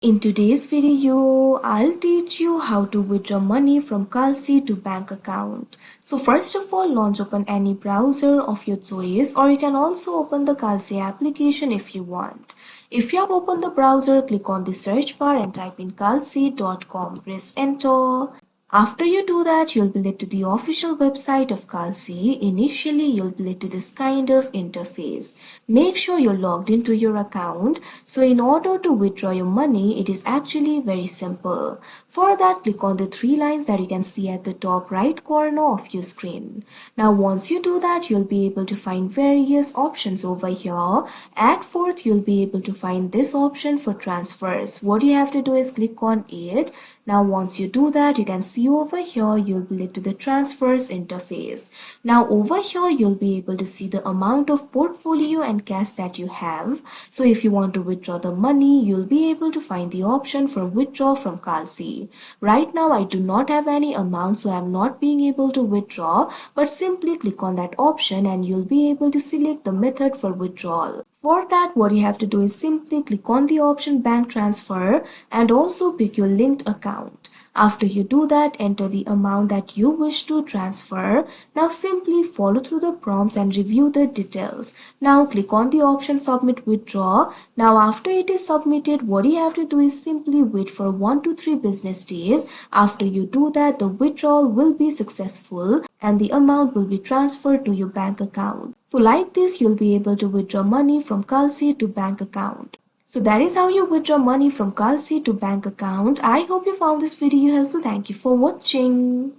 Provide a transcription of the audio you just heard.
In today's video, I'll teach you how to withdraw money from Kalshi to bank account. So first of all, launch open any browser of your choice, or you can also open the Kalshi application if you want. If you have opened the browser, click on the search bar and type in kalshi.com. Press enter. After you do that, you'll be led to the official website of Kalshi. Initially, you'll be led to this kind of interface. Make sure you're logged into your account. So in order to withdraw your money, it is actually very simple. For that, click on the three lines that you can see at the top right corner of your screen. Now, once you do that, you'll be able to find various options over here. At fourth, you'll be able to find this option for transfers. What you have to do is click on it. Now, once you do that, you can see over here, you'll be led to the transfers interface. Now, over here, you'll be able to see the amount of portfolio and cash that you have. So, if you want to withdraw the money, you'll be able to find the option for withdraw from Kalshi. Right now, I do not have any amount, so I'm not being able to withdraw, but simply click on that option and you'll be able to select the method for withdrawal. For that, what you have to do is simply click on the option bank transfer and also pick your linked account. After you do that, enter the amount that you wish to transfer. Now simply follow through the prompts and review the details. Now click on the option submit withdraw. Now after it is submitted, what you have to do is simply wait for 1 to 3 business days. After you do that, the withdrawal will be successful and the amount will be transferred to your bank account. So like this, you'll be able to withdraw money from Kalshi to bank account. So that is how you withdraw money from Kalshi to bank account. I hope you found this video helpful. Thank you for watching.